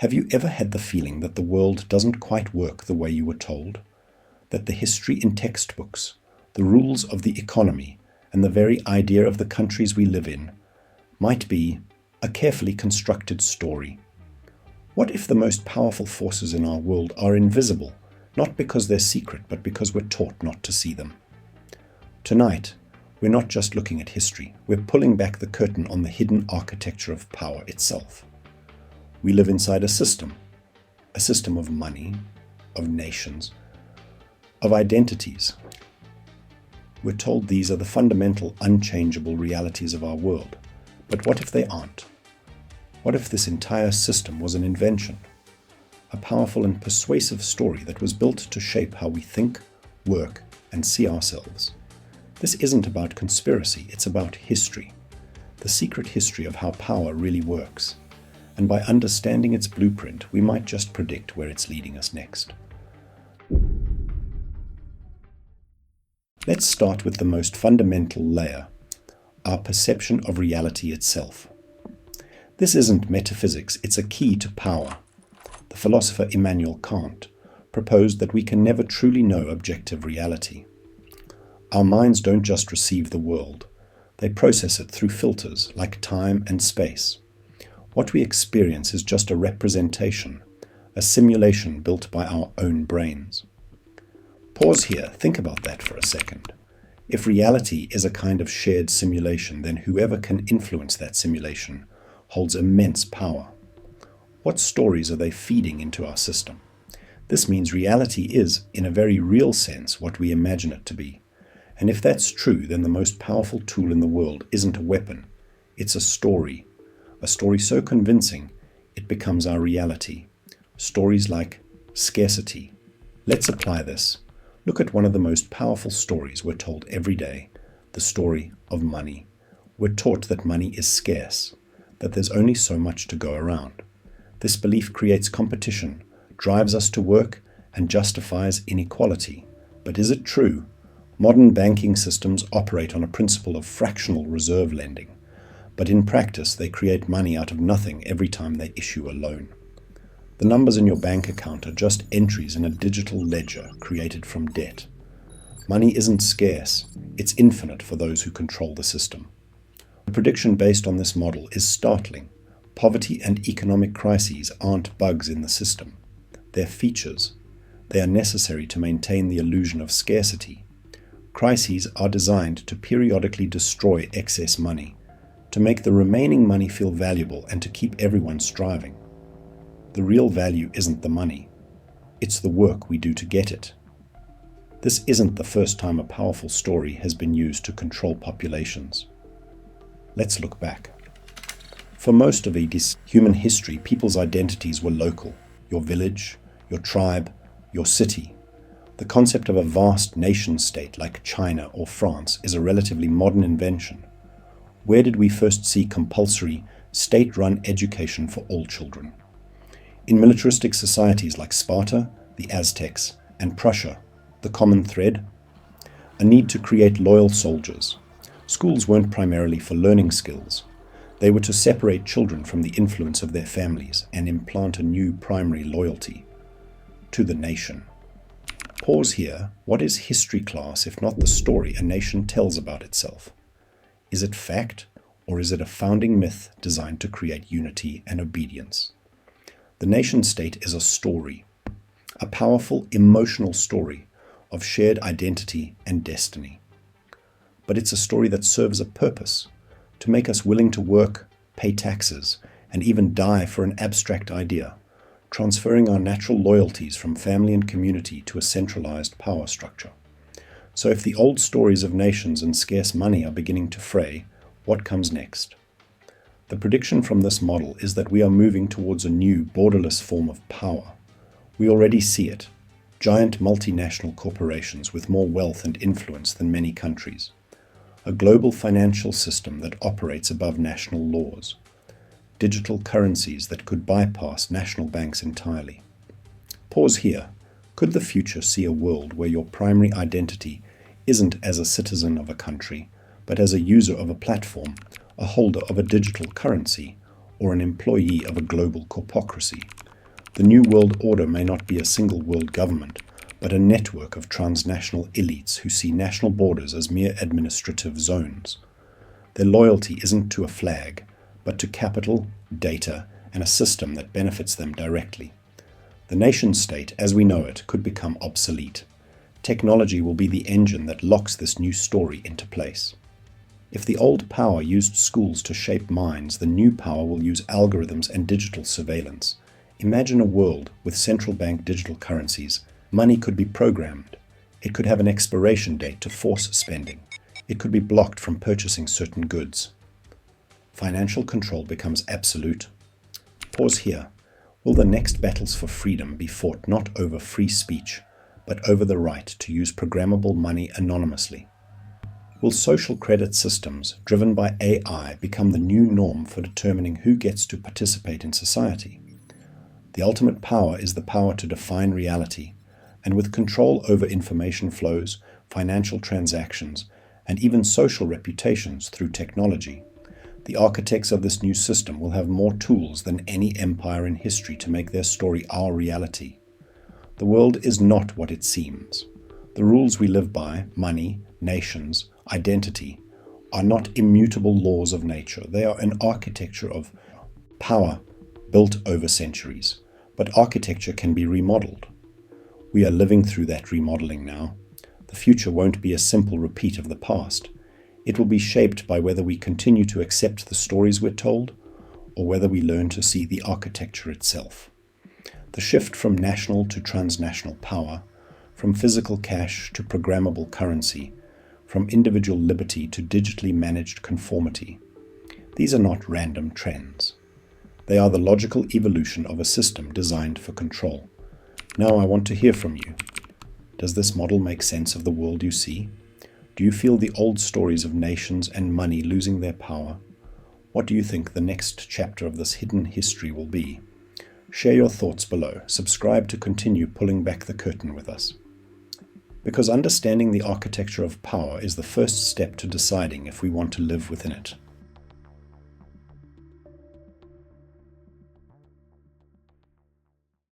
Have you ever had the feeling that the world doesn't quite work the way you were told? That the history in textbooks, the rules of the economy, and the very idea of the countries we live in might be a carefully constructed story? What if the most powerful forces in our world are invisible, not because they're secret, but because we're taught not to see them? Tonight, we're not just looking at history, we're pulling back the curtain on the hidden architecture of power itself. We live inside a system of money, of nations, of identities. We're told these are the fundamental, unchangeable realities of our world. But what if they aren't? What if this entire system was an invention? A powerful and persuasive story that was built to shape how we think, work, and see ourselves. This isn't about conspiracy, it's about history. The secret history of how power really works. And by understanding its blueprint, we might just predict where it's leading us next. Let's start with the most fundamental layer, our perception of reality itself. This isn't metaphysics, it's a key to power. The philosopher Immanuel Kant proposed that we can never truly know objective reality. Our minds don't just receive the world, they process it through filters like time and space. What we experience is just a representation, a simulation built by our own brains. Pause here, think about that for a second. If reality is a kind of shared simulation, then whoever can influence that simulation holds immense power. What stories are they feeding into our system? This means reality is, in a very real sense, what we imagine it to be. And if that's true, then the most powerful tool in the world isn't a weapon, it's a story so convincing it becomes our reality. Stories like scarcity. Let's apply this. Look at one of the most powerful stories we're told every day, the story of money. We're taught that money is scarce, that there's only so much to go around. This belief creates competition, drives us to work, and justifies inequality. But is it true? Modern banking systems operate on a principle of fractional reserve lending, but in practice they create money out of nothing every time they issue a loan. The numbers in your bank account are just entries in a digital ledger created from debt. Money isn't scarce, it's infinite for those who control the system. The prediction based on this model is startling. Poverty and economic crises aren't bugs in the system. They're features. They are necessary to maintain the illusion of scarcity. Crises are designed to periodically destroy excess money, to make the remaining money feel valuable and to keep everyone striving. The real value isn't the money. It's the work we do to get it. This isn't the first time a powerful story has been used to control populations. Let's look back. For most of human history, people's identities were local. Your village, your tribe, your city. The concept of a vast nation-state like China or France is a relatively modern invention. Where did we first see compulsory, state-run education for all children? In militaristic societies like Sparta, the Aztecs, and Prussia, the common thread? A need to create loyal soldiers. Schools weren't primarily for learning skills. They were to separate children from the influence of their families and implant a new primary loyalty to the nation. Pause here. What is history class if not the story a nation tells about itself? Is it fact, or is it a founding myth designed to create unity and obedience? The nation-state is a story, a powerful emotional story of shared identity and destiny. But it's a story that serves a purpose, to make us willing to work, pay taxes, and even die for an abstract idea, transferring our natural loyalties from family and community to a centralized power structure. So if the old stories of nations and scarce money are beginning to fray, what comes next? The prediction from this model is that we are moving towards a new, borderless form of power. We already see it. Giant multinational corporations with more wealth and influence than many countries. A global financial system that operates above national laws. Digital currencies that could bypass national banks entirely. Pause here. Could the future see a world where your primary identity isn't as a citizen of a country, but as a user of a platform, a holder of a digital currency, or an employee of a global corpocracy? The new world order may not be a single world government, but a network of transnational elites who see national borders as mere administrative zones. Their loyalty isn't to a flag, but to capital, data, and a system that benefits them directly. The nation-state, as we know it, could become obsolete. Technology will be the engine that locks this new story into place. If the old power used schools to shape minds, the new power will use algorithms and digital surveillance. Imagine a world with central bank digital currencies. Money could be programmed. It could have an expiration date to force spending. It could be blocked from purchasing certain goods. Financial control becomes absolute. Pause here. Will the next battles for freedom be fought not over free speech, but over the right to use programmable money anonymously? Will social credit systems driven by AI become the new norm for determining who gets to participate in society? The ultimate power is the power to define reality, and with control over information flows, financial transactions, and even social reputations through technology, the architects of this new system will have more tools than any empire in history to make their story our reality. The world is not what it seems. The rules we live by, money, nations, identity, are not immutable laws of nature. They are an architecture of power built over centuries. But architecture can be remodeled. We are living through that remodeling now. The future won't be a simple repeat of the past. It will be shaped by whether we continue to accept the stories we're told, or whether we learn to see the architecture itself. The shift from national to transnational power, from physical cash to programmable currency, from individual liberty to digitally managed conformity. These are not random trends. They are the logical evolution of a system designed for control. Now I want to hear from you. Does this model make sense of the world you see? Do you feel the old stories of nations and money losing their power? What do you think the next chapter of this hidden history will be? Share your thoughts below. Subscribe to continue pulling back the curtain with us. Because understanding the architecture of power is the first step to deciding if we want to live within it.